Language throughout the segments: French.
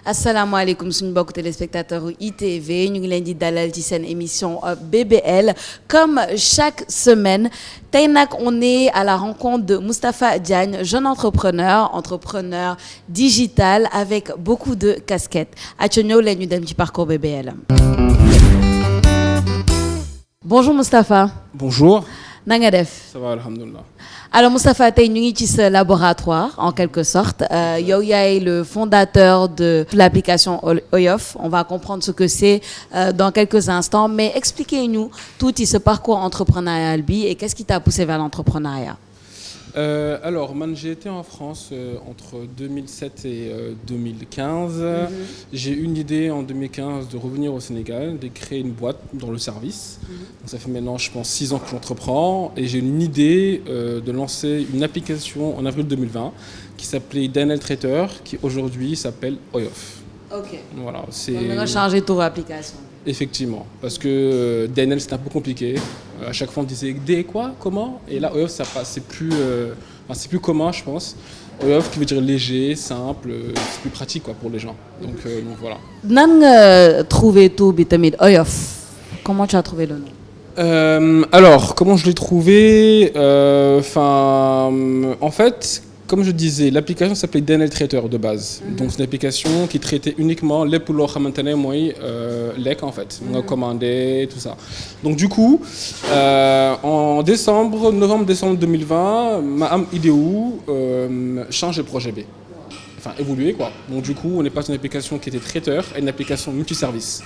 asalaamaaleykum suñu mbokku téléspectateurs ITV ñu ngi leen di dalal ci seen émission BBL comme chaque semaine tey nag on est à la rencontre de Moustapha Diagne, jeune entrepreneur digital avec beaucoup de casquettes aca ñëw leen ñu dem ci parcours BBL. Bonjour Moustapha. Bonjour. Na nga def. Ça va alhamdoulilah. Alors Moustapha tey ñu ngi ci sa laboratoire en quelque sorte yow yaay le fondateur de l'application Oyof. On va comprendre ce que c'est dans quelques instants mais expliquez-nous tuuti ce parcours entrepreneurial bi et qu'est-ce qui t'a poussé vers l'entrepreneuriat? Alors, j'ai été en France entre 2007 et 2015. J'ai eu une idée en 2015 de revenir au Sénégal, de créer une boîte dans le service. Donc, ça fait maintenant, je pense, 6 ans que j'entreprends. Et j'ai une idée de lancer une application en avril 2020 qui s'appelait Daniel Traiteur, qui aujourd'hui s'appelle Oyof. Ok. Voilà, on a changé ton application. Effectivement, parce que Daniel c'était un peu compliqué. À chaque fois on disait D quoi, comment, et là Oyof c'est plus commun je pense. Oyof qui veut dire léger, simple, c'est plus pratique quoi pour les gens. Donc voilà. Nan nga trouvé tout bi tamit Oyof? Comment tu as trouvé le nom? Alors comment je l'ai trouvé? En fait. Comme je disais, l'application s'appelait Daniel Traiteur de base. Donc c'est une application qui traitait uniquement les pour leur xamantene mooy lekk en fait. On a commandé tout ça. Donc du coup, en novembre-décembre 2020, ma am idée changer le projet B. Enfin évoluer quoi. Donc du coup, on est passé d'une application qui était traiteur à une application multiservice.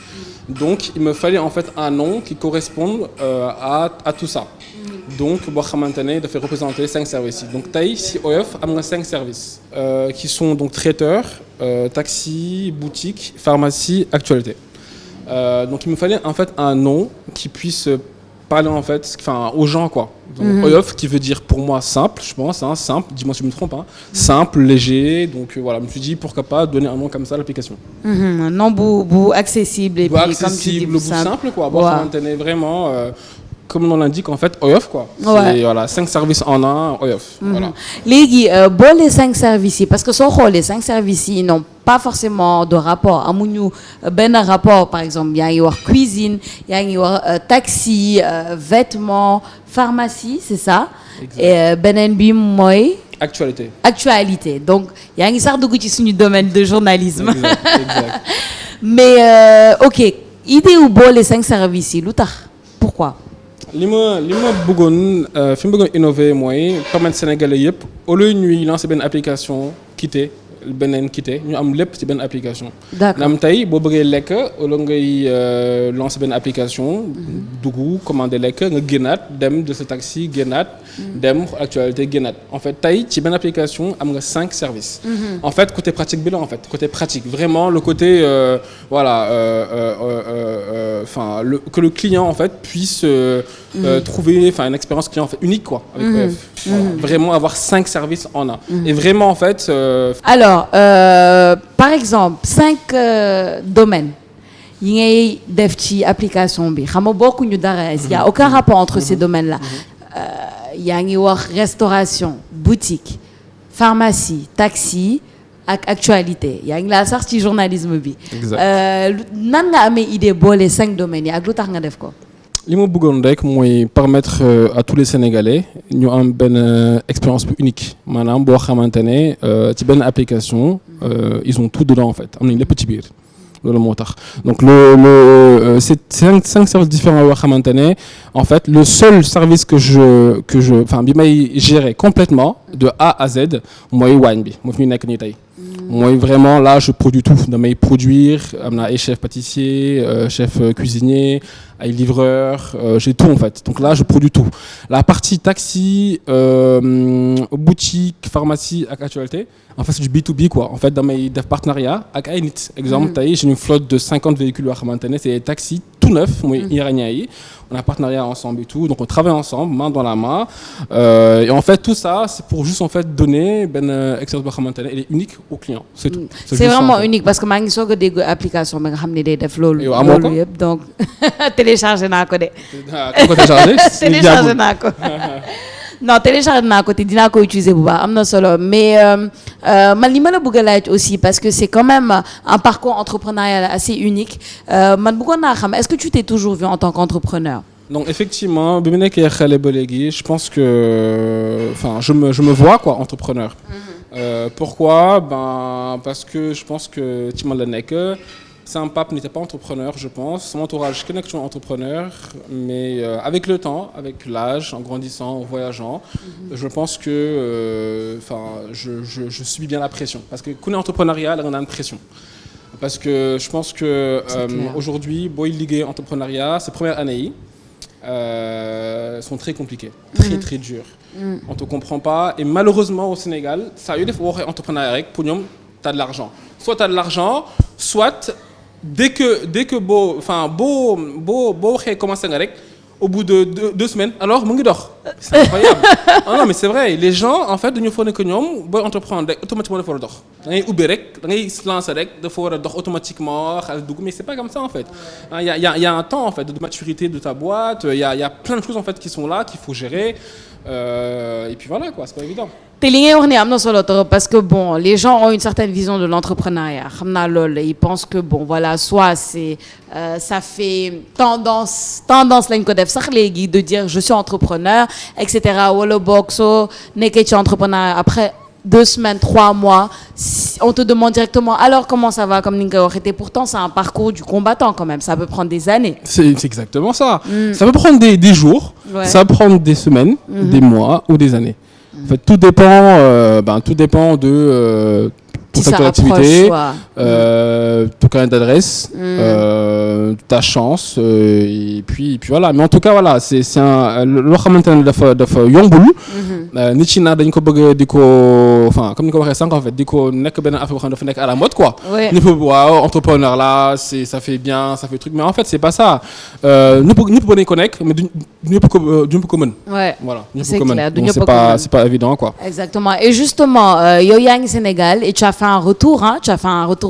Donc il me fallait en fait un nom qui corresponde à tout ça. Donc boo xamante ne dafay représenter 5 services. Donc tey si Oyof am nga 5 services qui sont donc traiteur, taxi, boutique, pharmacie, actualité. Donc il me fallait en fait un nom qui puisse parler en fait aux gens quoi. Donc Oyof qui veut dire pour moi simple, je pense simple, dis-moi si je me trompe simple, léger. Donc voilà, je me suis dit pourquoi pas donner un nom comme ça à l'application. Non bu accessible et puis accessible, comme tu dis simple quoi. Boo xamante ne vraiment comme on l'indique en fait Oyof quoi. C'est voilà 5 services en un Oyof. Voilà. Léegi boo les 5 services yi parce que soo xoolee 5 services yi n'ont pas forcément de rapport amuñu benn rapport par exemple yaa ngi wax cuisine yaa ngi wax taxi vêtements pharmacie c'est ça. Exact. Et beneen bi mooy. Actualité donc yaa ngi sax dugg ci suñu domaine de journalisme. Exact. Mais ok idée wu boole 5 services yi lu tax pourquoi. li ma bëggoon fi mu bëggoon innover mooy permettre Sénégalais yëpp au lieu ñuy lancer benn application quitté ñu am lépp ci benn application. D'accord am tey boo bëggee lekk wala ngay lancer benn application. dugg commander lekk nga génnaat dem de sa taxi génnaat. dem actualité génnaat en fait tey ci benn application am nga 5 services. En fait côté pratique bi la en fait côté pratique vraiment le côté que le client en fait puisse trouver une expérience client en fait unique quoi avec Oyof. Voilà, vraiment avoir 5 services en un. Et vraiment en fait. Alors par exemple 5 domaines. yi ngay def ci application bi xam nga bokkuñu dara. Il y a aucun rapport entre ces domaines-là. yaa ngi wax restauration boutique pharmacie taxi ak actualité yaa ngi laa sax ci journalisme bi. nan nga amee idée boole 5 domaines yi ak lu tax nga def ko. li ma bëggoon rek mooy permettre à tous les Sénégalais ñu am benn expérience bu unique maanaam boo xamante ne ci benn application ils ont tout dedans en fait am nañu lépp ci biir. loolu moo tax donc c'est 5 services différents yoo xamante ne en fait le seul service que je bi may gérer complètement de A à Z mooy waañ bi moo fi ñu nekk nii tey. mooy vraiment là je produis tout damay produire am na ay chef pâtissier chef cuisinier ay livreur j'ai tout en fait donc là je produis tout la partie taxi boutique pharmacie ak actualité en fait c'est du B2B quoi en fait damay def partenariat ak ay nit exemple tey j'ai une flotte de 50 véhicules yoo xamante ne c'est des taxis tout neufs muy iranien yi on a un partenariat ensemble et tout donc on travaille ensemble main dans la main et en fait tout ça c'est pour juste en fait donner benn expérience boo xamante ne elle est unique au client c'est tout c'est vraiment unique parce que maa ngi soog a dégg application bi nga xam ne day def loolu yëpp donc téléchargé naa ko de téléchargé naa ko non télécharge naa ko te dinaa ko utiliser bu baax am na solo mais man li ma la bëgg a laaj aussi parce que c'est quand même un parcours entrepreneurial assez unique man bëggoon naa xam est-ce que tu t'es toujours vu en tant qu'entrepreneur? Donc effectivement bi mu nekkee xale ba léegi je pense que enfin je me vois quoi entrepreneur. Pourquoi? Parce que je pense que ci man la nekk. Sam Pape n'était pas entrepreneur, je pense. Son entourage est entrepreneur, mais avec le temps, avec l'âge, en grandissant, en voyageant, je pense que je subis bien la pression. Parce que quand on est entrepreneurial, on a une pression. Parce que je pense que aujourd'hui, boy ligue entrepreneuriat, ces premières années sont très compliquées, très très dures. On ne te comprend pas. Et malheureusement au Sénégal, ça a eu des fois entrepreneuriat pour nous, tu as de l'argent. Soit tu as de l'argent, soit dès que beau commence à rek au bout de 2 semaines alors mu ngi dox c'est incroyable. Non mais c'est vrai les gens en fait dañu foog que ñoom booy entreprendre rek automatiquement dafa war a dox da ngay ubbi rek da ngay se lancer rek dafa war a dox automatiquement xaalis dugg mais c'est pas comme ça en fait. Il y a un temps en fait de maturité de ta boîte il y a plein de choses en fait qui sont là qu'il faut gérer et puis voilà quoi c'est pas évident. te li ngay wax ni am na solo trop parce que bon les gens ont une certaine vision de l'entrepreneuriat xam naa loolu ils pensent que bon voilà soit c'est ça fait tendance lañ ko def sax léegi de dire je suis entrepreneur et cetera wala boog soo nekkee ci entrepreneur après 2 semaines 3 mois on te demande directement alors comment ça va comme ni nga ko waxee te pourtant c'est un parcours du combattant quand même ça peut prendre des années. C'est exactement ça. Ça peut prendre des jours. Ouais. Ça peut prendre des semaines, des mois ou des années. En fait, tout dépend de ton secteur d'activité, ton carnet d'adresse, ta chance, et puis voilà. Mais en tout cas, voilà, c'est un loo xamante ne dafa yombul. Nit ci na dañ ko bëgg di ko enfin comme ni ko waxee sànq en fait di ko nekk benn affaire boo xam ne dafa nekk à la mode quoi. ñëpp waaw entrepreneur là ça fait bien ça fait truc mais en fait c'est pas ça. ñëpp mën nañ ko nekk mais du ñëpp ko mën. Voilà ñëpp ko mën donc c'est pas évident quoi. Exactement et justement yow yaa ngi Sénégal et tu as fait un retour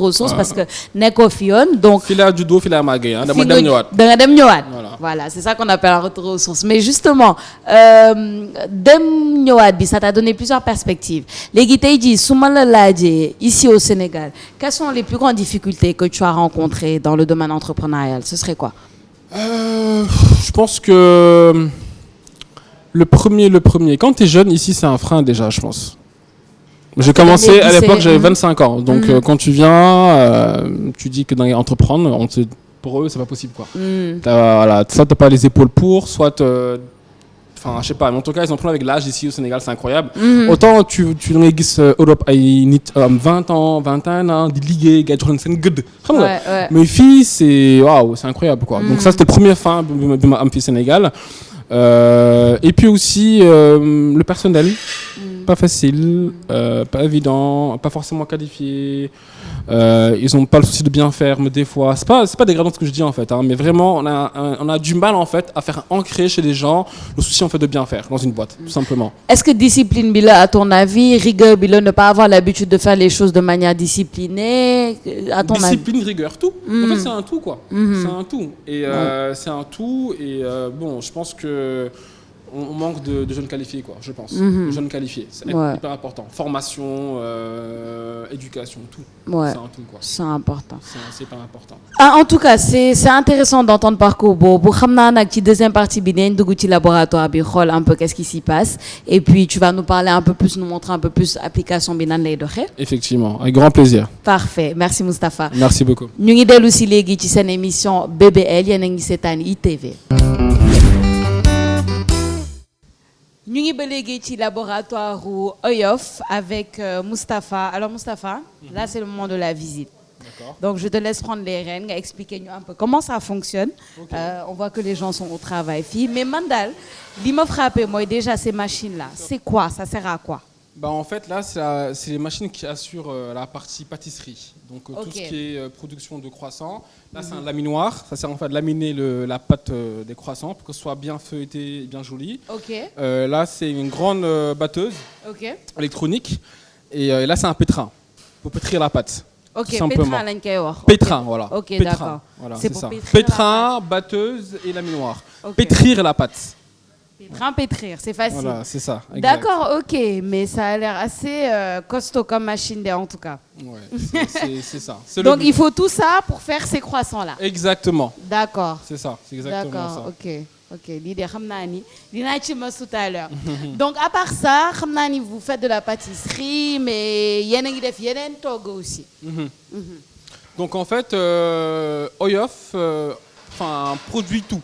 aux sources parce que nekkoo fi yoon donc. Fii laa juddoo fii laa màggee dama dem ñëwaat. da nga dem ñëwaat. Voilà c'est ça qu'on appelle un retour aux sources mais justement dem ñëwaat bi ça t'a donné plusieurs perspectives léegi tey jii su ma la laajee ici au Sénégal quelles sont les plus grandes difficultés que tu as rencontrées dans le domaine entrepreneurial ce serait quoi? Je pense que le premier quand tu es jeune ici c'est un frein déjà je pense. J'ai commencé à l'époque j'avais 25 ans donc quand tu viens tu dis que dans entreprendre pour eux c'est pas possible quoi. Voilà soit t'as pas les épaules pour soit enfin je sais pas mais en tout cas ils en prennent avec l'âge ici au Sénégal c'est incroyable. Autant tu ngay gis Europe ay nit 20 ans 21 ans di liggéey gars jox leen seen gëdd xam nga mais fii c'est waouh c'est incroyable quoi. Donc ça c'était le premier frein bi ma am fii Sénégal et puis aussi le personnel pas facile pas évident pas forcément qualifié ils ont pas le souci de bien faire mais des fois c'est pas dégradant ce que je dis en fait mais vraiment on a du mal en fait à faire ancrer chez les gens le souci en fait de bien faire dans une boîte tout simplement. Est-ce que discipline bi la à ton avis rigueur bi la ne pas avoir l'habitude de faire les choses de manière disciplinée à ton avis? Discipline rigueur tout en fait c'est un tout quoi. C'est un tout et c'est un tout et bon je pense que on manque de jeunes qualifiés quoi je pense. Jeunes qualifiés c'est hyper important formation éducation tout. C'est un tout quoi. C'est important. C'est pas important. En tout cas c'est intéressant d'entendre parcours boobu xam naa nag ci deuxième partie bi nañ dugg ci laboratoire bi xool un peu qu'est-ce qui s'y passe et puis tu vas nous parler un peu plus nous montrer un peu plus application bi nan lay doxee. Effectivement avec grand plaisir. Parfait merci Moustapha. Merci beaucoup. ñu ngi dellu si léegi ci seen émission BBL yéen a ngi seetaan ITV. ñu ngi ba léegi ci laboratoire u Oyof avec Moustapha. Alors Moustapha, là c'est le moment de la visite. D'accord. Donc je te laisse prendre les rênes nga expliquer ñu un peu comment ça fonctionne. On voit que les gens sont au travail fii mais man daal li ma frappé mooy déjà ces machines là c'est quoi ça sert à quoi? Bah, en fait, là, c'est les machines qui assurent la partie pâtisserie. Donc, tout ce qui est production de croissants. Là, c'est un laminoir. Ça sert en fait à laminer la pâte des croissants pour que ce soit bien feuilleté et bien joli. Ok. Là, c'est une grande batteuse électronique. Et là, c'est un pétrin pour pétrir la pâte. Ok, tout simplement. pétrin lañ koy wax. Pétrin, voilà. Ok, pétrin, d'accord. voilà, C'est c'est pour ça. pétrir Pétrin, batteuse et laminoir. Ok. Pétrir la pâte. Pétrin, pétrir, c'est facile. Voilà, c'est ça. Exact. D'accord, ok, mais ça a l'air assez costaud comme machine en tout cas. Ouais, c'est ça. C'est Donc le but. il faut tout ça pour faire ces croissants-là. Exactement. D'accord. C'est ça, c'est exactement D'accord, ça. ok. L'idée, dinaa ci mos tout à l'heure. Donc à part ça, xam naa ni vous faites de la pâtisserie, mais yéen a ngi def yeneen togg aussi. Donc en fait, Oyof produit tout.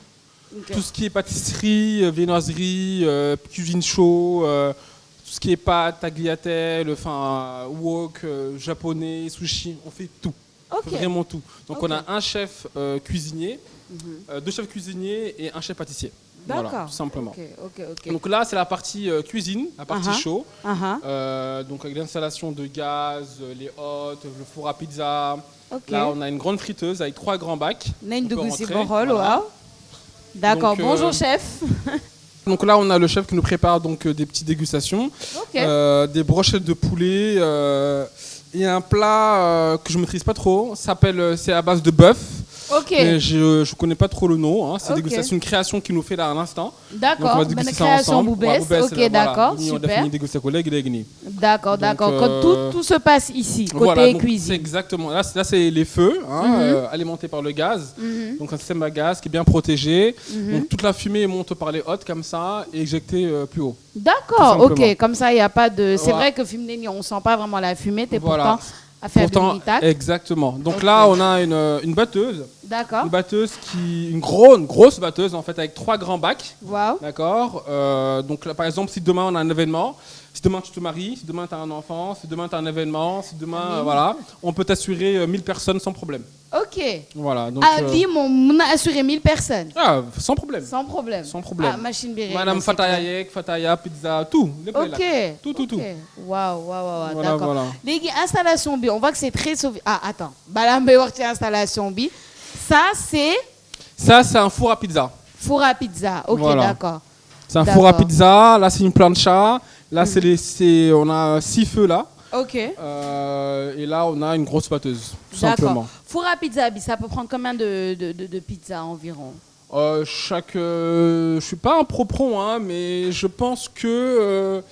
Ok. Tout ce qui est pâtisserie, viennoiserie, cuisine chaud, tout ce qui est pâtes, tagliatelle, wok, japonais, sushi, on fait tout. Ok. On fait vraiment tout. Donc Ok. on a un chef cuisinier, deux chefs cuisiniers et un chef pâtissier. D'accord. Voilà, tout simplement. Ok. Donc là, c'est la partie cuisine, la partie chaud. Donc avec l'installation de gaz, les hôtes, le four à pizza. Ok. Là, on a une grande friteuse avec 3 grands bacs. Nañ On peut dugg ci rentrer, bon rôle, voilà. waaw. D'accord, Donc, bonjour chef. Donc là, on a le chef qui nous prépare donc des petites dégustations, Ok. des brochettes de poulet et un plat que je maîtrise pas trop. C'est à base de bœuf. Ok. Mais je connais pas trop le nom. Hein. C'est Ok. une création qu'il nous fait là à l'instant. D'accord, Donc on va ben déguster ça création ensemble. bu Ouais, bees. bu bees, Ok, voilà. d'accord, Nous, on a super. fini de déguster collègue, il est gagné. D'accord. Donc, Quand tout se passe ici, côté Voilà, donc, c'est cuisine. exactement. Là, c'est les feux alimentés par le gaz. Donc un système à gaz qui est bien protégé. Donc toute la fumée monte par les hôtes comme ça et éjectée plus haut. D'accord, Tout simplement. ok. Comme ça, il n'y a pas de. C'est Voilà. vrai que Fimneni, on ne sent pas vraiment la fumée. T'es Voilà. pourtant à faire du mitac. Exactement. Donc Ok. là, on a une batteuse. D'accord. Une grosse batteuse en fait avec 3 grands bacs. Waouh. D'accord. Donc là, par exemple, si demain on a un événement, si demain tu te maries, si demain tu as un enfant, si demain tu as un événement, si demain voilà, on peut t'assurer 1000 personnes sans problème. Ok. Voilà. Donc Lui, on a assuré 1000 personnes. sans problème. Sans problème. Sans problème. Ah, machine biré. Madame Fataya Yek, Fataya Pizza, tout. lépp lay Ok. lakk. Tout. Waouh. Voilà, D'accord. voilà. Légui, installation bi, on voit que c'est très sauvé. Ah, attends. Bala mbay wax ci installation bi. Ça, c'est Ça, c'est un four à pizza. four à pizza. Ok, Voilà. d'accord. C'est un four à D'accord. pizza. Là, c'est une plancha. Là, on a 6 feux là. Ok. Et là, on a une grosse batteuse, tout D'accord. simplement. Four à pizza, ça peut prendre combien de pizza environ? Je suis pas un propron, hein, mais je pense que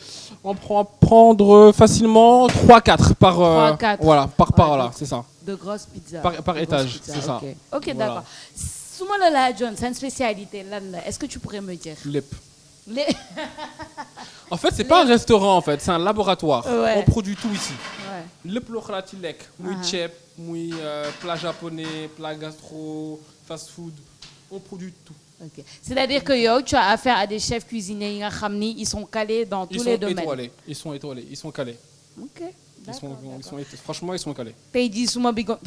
on peut en prendre facilement 3-4 par 3-4. voilà, par Ouais, là, donc- c'est ça. De grosses pizzas. Par De grosses étage, pizzas, c'est ça. Ok, Voilà. d'accord. Souma la John, c'est une spécialité. Est-ce que tu pourrais me dire? Lep. Les- En fait, c'est pas un restaurant en fait, c'est un laboratoire. Ouais. On produit tout ici. Ouais. Lépp loo xalaat ci lekk muy ceeb muy plat japonais, plat gastro, fast food, on produit tout. Ok. C'est-à-dire que yo, tu as affaire à des chefs cuisiniers, yi nga xam ni, ils sont calés dans tous les domaines. Ils sont étoilés, ils sont calés. Ok. Franchement, ils sont calés. Tey jii suma bëggoon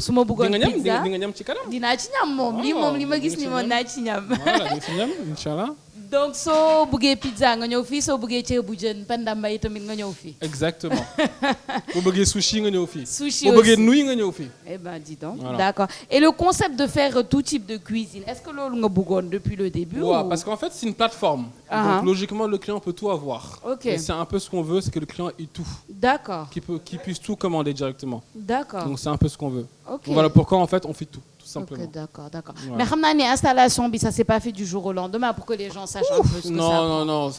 Di nga pizza ñam ci kanam. dinaa ci ñam moom lii moom li ma gis ni moom naa ci ñam. Voilà, di nga ci ñam inchallah. Donc soo bëggee pizza nga ñëw fii soo bëggee ceebu jën Penda Mbaye tamit nga ñëw fii. Exactement. Boo bëggee sushi nga ñëw fii. Sushi Boo bëggee aussi. nouilles nga ñëw fii. Eh ben dis donc. Voilà. D'accord. Et le concept de faire tout type de cuisine, est-ce que loolu nga bëggoon depuis le début Ouais, ou... parce qu'en fait, c'est une plateforme. Ah. Donc logiquement, le client peut tout avoir. Ok. Et c'est un peu ce qu'on veut, c'est que le client ait tout, D'accord. qu'il puisse tout commander directement. D'accord. Donc c'est un peu ce qu'on veut. Ok. Donc voilà pourquoi en fait on fait tout simplement. Ok, d'accord. Ouais. Mais xam naa ne installation bi ça s'est pas fait du jour au lendemain pour que les gens sachent un peu ce que ça prend. Non.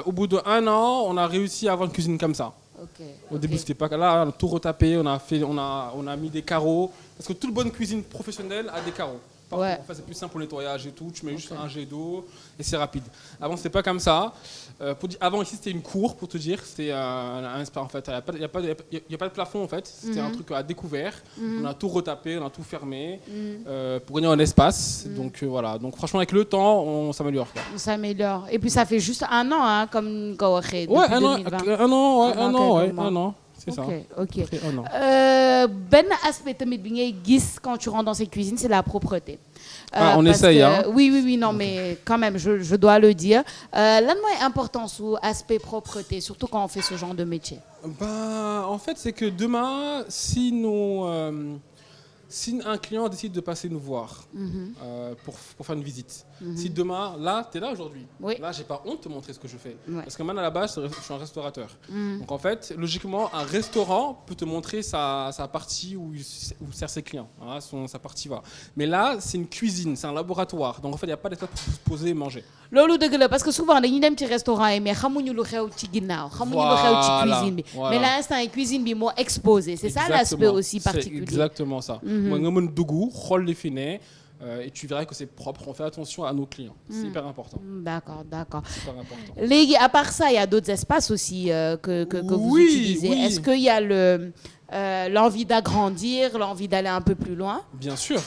Au bout d'1 an, on a réussi à avoir une cuisine comme ça. Ok. Au début, c'était pas là, on a tout retapé, on a mis des carreaux. Parce que toute bonne cuisine professionnelle a des carreaux. Partout. Ouais. En fait, c'est plus simple pour le nettoyage et tout. Tu mets juste un jet d'eau et c'est rapide. Avant, c'était pas comme ça. Avant, ici, c'était une cour, pour te dire. C'était en fait, il n'y a pas de plafond, en fait. C'était un truc à découvert. On a tout retapé, on a tout fermé pour gagner en espace. Donc, voilà. Donc, franchement, avec le temps, on s'améliore, quoi. On s'améliore. Et puis ça fait juste 1 an, hein, comme nga waxee. Ouais, depuis 2020. un an. C'est ça. Ok. Après, oh non. Ben aspect tamit bi ngay gis quand tu rentres dans ces cuisines, c'est la propreté. On parce essaye, que- hein. Oui, non, mais quand même, je dois le dire. L'un de importance ou aspect propreté, surtout quand on fait ce genre de métier. Bah, en fait, c'est que demain, si un client décide de passer nous voir pour faire une visite, si demain, là, tu es là aujourd'hui, Oui. là, j'ai pas honte de te montrer ce que je fais. Ouais. Parce que maintenant, à la base, je suis un restaurateur. Donc, en fait, logiquement, un restaurant peut te montrer sa partie où il sert ses clients, hein, sa partie va. Mais là, c'est une cuisine, c'est un laboratoire. Donc, en fait, il n'y a pas d'espace pour se poser et manger. Loolu dëgg la parce que souvent dañuy dem ci restaurant yi mais xamuñu lu xew ci ginnaaw xamuñu lu xew ci cuisine bi Voilà. mais l'instant yi cuisine bi moo exposé c'est ça l'aspect aussi particulier. C'est exactement ça. Moi, nga mën dugg, xool li fi ne, et tu verras que c'est propre. On fait attention à nos clients. C'est hyper important. D'accord. Super important. Légui, à part ça, il y a d'autres espaces aussi que vous Oui, utilisez. oui. Est-ce qu'il y a l'envie d'agrandir, l'envie d'aller un peu plus loin? Bien sûr,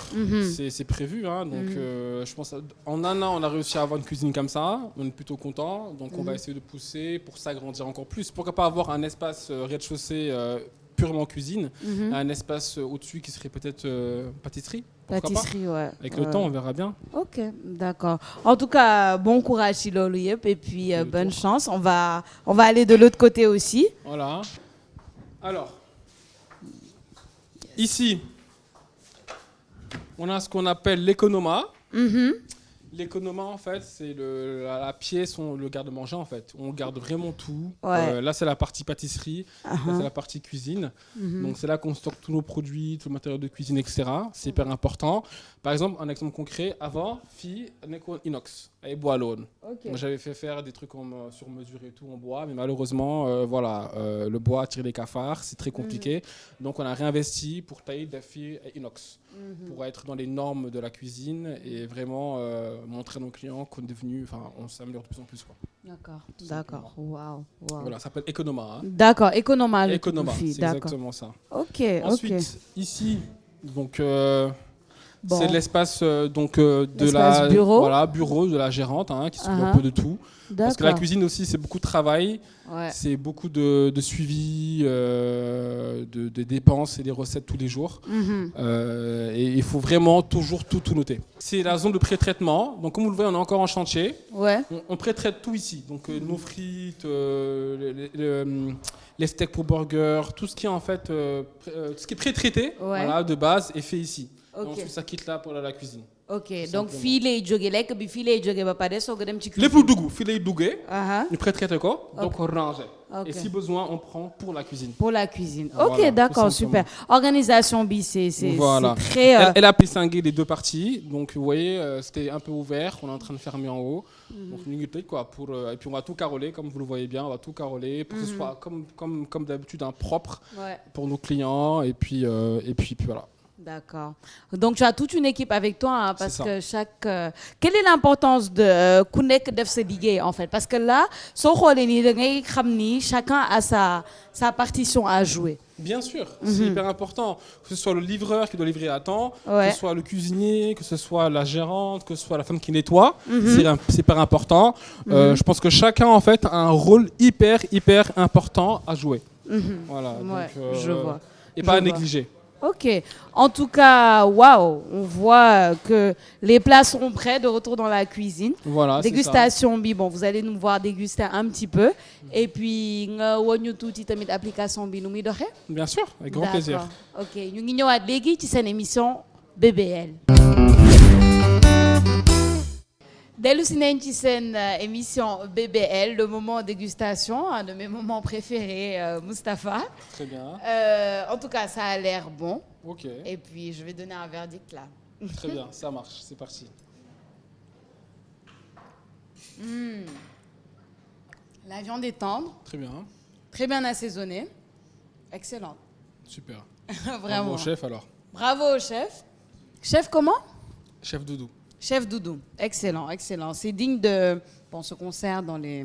c'est prévu. Hein, donc, je pense en un an, on a réussi à avoir une cuisine comme ça. On est plutôt content. Donc, on va essayer de pousser pour s'agrandir encore plus. Pourquoi pas avoir un espace rez-de-chaussée purement cuisine, un espace au-dessus qui serait peut-être pâtisserie. Pourquoi Pâtisserie, ouais. Avec le temps, on verra bien. Ok, d'accord. En tout cas, bon courage si loolu yep, et puis bonne chance. On va aller de l'autre côté aussi. Voilà. Alors, ici, on a ce qu'on appelle l'économa. L'économa, en fait, c'est la pièce, le garde-manger, en fait. On garde vraiment tout. Ouais. Là, c'est la partie pâtisserie. Là, c'est la partie cuisine. Donc, c'est là qu'on stocke tous nos produits, tout le matériel de cuisine, etc. C'est hyper important. Par exemple, un exemple concret, avant, fille, inox, et bois alone. Moi, j'avais fait faire des trucs sur mesure et tout en bois, mais malheureusement, le bois attire les cafards, c'est très compliqué. Donc, on a réinvesti pour tailler des filles inox, pour être dans les normes de la cuisine et vraiment montrer à nos clients qu'on est devenu, on s'améliore de plus en plus, quoi. D'accord. Waouh. Voilà, ça s'appelle Economa. Hein. D'accord, Economa. Economa, c'est d'accord. exactement ça. Ok. Ensuite, ici, donc. Bon. C'est l'espace L'espace bureau. Voilà, bureau de la gérante qui s'occupe un peu de tout. Parce que la cuisine aussi, c'est beaucoup de travail, c'est beaucoup de suivi, de dépenses et des recettes tous les jours. Et il faut vraiment toujours tout noter. C'est la zone de pré-traitement. Donc comme vous le voyez, on est encore en chantier. Ouais. On pré-traite tout ici. Donc nos frites, les steaks pour burger, tout ce qui est en fait, ce qui est pré-traité de base est fait ici. Ok. Et ensuite, ça quitte là pour aller à la cuisine. Ok, donc fii lay jóge lekk bi fii lay jóge ba pare soog a dem ci Les cuisine. plus dougou, filet dougué, nous pré-traitez quoi, donc on range. Ok. Et si besoin, on prend pour la cuisine. Pour la cuisine. Voilà, Ok, d'accord, tout super. Organisation bi, c'est Voilà. très... Elle a distingué les deux parties, donc vous voyez, c'était un peu ouvert, on est en train de fermer en haut. Donc nous quoi, et puis on va tout caroler, comme vous le voyez bien, on va tout caroler pour que ce soit comme d'habitude un propre pour nos clients, et puis voilà. D'accord. Donc tu as toute une équipe avec toi, hein, parce C'est que quelle est l'importance de ku nekk def sa liggéey en fait? Parce que là, soo xoolee nii da ngay xam ni chacun a sa partition à jouer. Bien sûr, c'est hyper important. Que ce soit le livreur qui doit livrer à temps, que ce soit le cuisinier, que ce soit la gérante, que ce soit la femme qui nettoie, c'est hyper important. Je pense que chacun en fait a un rôle hyper important à jouer. Voilà. Ouais, donc, je vois. Et pas à négliger. Ok. En tout cas, waouh, on voit que les plats seront prêts de retour dans la cuisine. Voilà, dégustation bi, bon, vous allez nous voir déguster un petit peu. Et puis, nga woñu tuuti tamit application bi nu muy doxé? Bien sûr, avec grand plaisir. Ok, ñu ngi ñëwaat léegi ci seen émission BBL. Dellu si nañ ci seen émission BBL, le moment dégustation, un de mes moments préférés, Mustapha. Très bien. En tout cas, ça a l'air bon. Ok. Et puis, je vais donner un verdict là. Très bien, ça marche, c'est parti. La viande est tendre, très bien assaisonnée, excellente. Super. Vraiment. Bravo au chef alors. Bravo au chef. Chef comment? Chef Doudou. Chef Doudou, excellent. C'est digne de ce concert dans les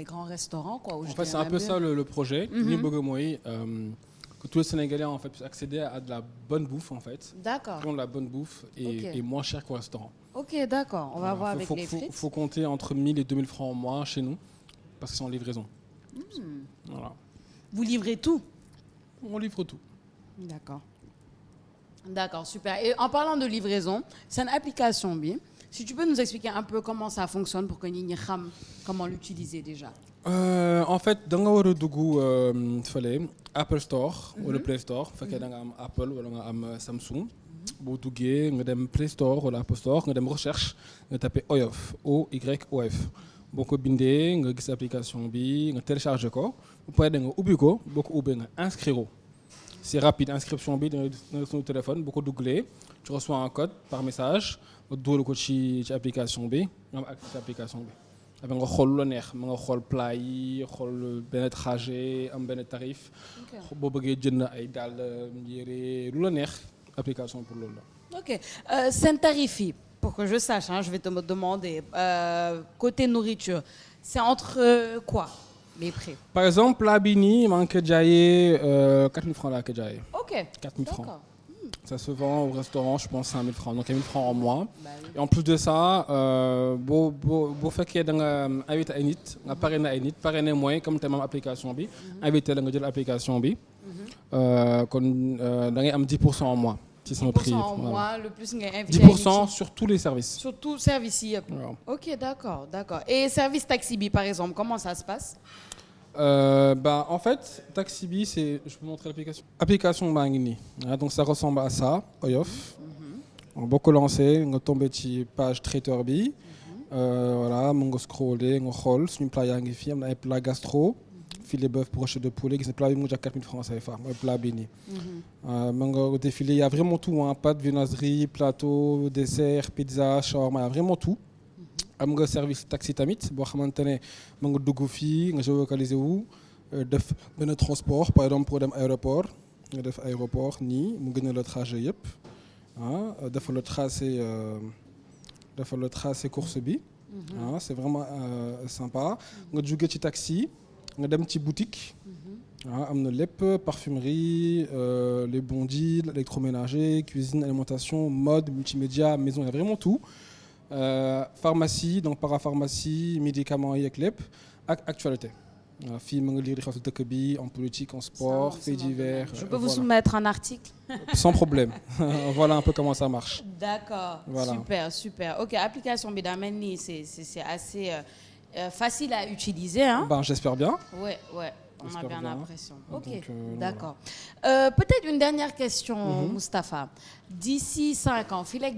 grands restaurants, quoi. En fait, c'est un peu ça le projet. Que tous les Sénégalais en fait puissent accéder à de la bonne bouffe en fait. D'accord. De la bonne bouffe et moins cher qu'au restaurant. Ok, d'accord. On va voir avec les frites. Faut compter entre 1000 et 2000 francs en moins chez nous parce que c'est en livraison. Voilà. Vous livrez tout? on livre tout. D'accord. D'accord, super. Et en parlant de livraison, c'est une application, bien. Si tu peux nous expliquer un peu comment ça fonctionne pour que nous sachions comment l'utiliser déjà. En fait, dans le Apple Store ou le Play Store, il y a Apple ou Samsung. Si tu dem Play Store ou Apple Store, tu recherche, tu tapes OYOF, OYOF. Si tu as l'application, tu télécharges la inscrire. C'est rapide, inscription dans ton téléphone, beaucoup de tu reçois un code par message, tu dois le code sur l'application, tu as accès à l'application. Tu as un plat, un trajet, un tarif, tu as application pour l'autre. Ok, c'est un tarif, pour que je sache, je vais te demander, côté nourriture, c'est entre quoi les prix? Par exemple, la bini, il manque déjà 4 000 francs là que j'ai. Ok. 4 000 francs. Ça se vend au restaurant, je pense 5 000 francs. Donc 1 000 francs en mois. Bah oui. Et en plus de ça, si fait qu'il y a invité à Init, on a parrainé moins comme tu as l'application bi, invité l'application bi, qu'on a 10% en mois. 10% en mois, le plus invité 10% sur tous les services. Sur tout service. Voilà. Ok, d'accord. Et service taxi par exemple, comment ça se passe? En fait, Taxibi, c'est. Je peux montrer l'application. Application Mangini. Donc ça ressemble à ça, OYOF. On va beaucoup lancer, on va tomber sur page Traiterbi. Voilà, on va scroller, on va roll, c'est une playa qui on a un plat gastro, filet bœuf pour acheter de poulet, c'est un plat qui est 4 000 francs CFA, un plat béni. On va défiler, il y a vraiment tout, pâtes, viennoiserie, plateau, dessert, pizza, shawarma, il y a vraiment tout. Am nga service taxi tamit boo xamante ne mën nga dugg fii nga géolocaliser wu def benn transport par exemple pour dem aéroport nga def aéroport nii mu gën a le trajet yëpp defal le tracé course bi c'est vraiment sympa nga jóge ci taxi nga dem ci boutique am na lépp parfumerie les bons deals électroménager cuisine alimentation mode multimédia maison il y a vraiment tout. Pharmacie, donc parapharmacie, médicaments et clés, actualité. Film, en politique, en sport, faits divers. Je peux vous soumettre un article? Sans problème. Voilà un peu comment ça marche. D'accord, voilà. Super. Ok, application Bidameni, c'est assez facile à utiliser. Hein? J'espère bien. Ouais. On a bien l'impression. Ok, d'accord. Peut-être une dernière question, Moustapha. D'ici 5 ans, Filek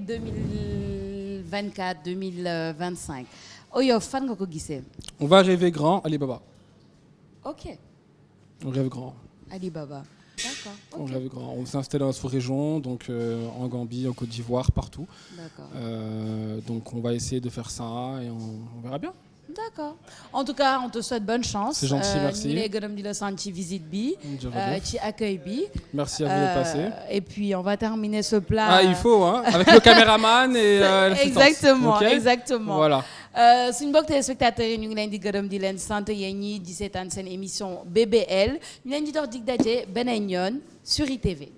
2024-2025, Oyof, fan nga ko gissé? On va rêver grand, Alibaba. Ok. On rêve grand. Alibaba. D'accord. Okay. On rêve grand. On s'est installé dans notre région, donc en Gambie, en Côte d'Ivoire, partout. D'accord. Donc on va essayer de faire ça et on verra bien. D'accord. En tout cas, on te souhaite bonne chance. C'est gentil, merci. Ñu lay gërëm di la sant ci visite bi, ci accueil bi. Merci à vous de passer. Et puis on va terminer ce plat. Ah, il faut, hein, avec le caméraman et Exactement, okay. Exactement. Voilà. Suñu mbokk téléspectateurs yi ñu ngi leen di gërëm di leen sant yéen ñi di seetaan seen émission BBL ñu leen di dox dig daje beneen yoon sur ITV.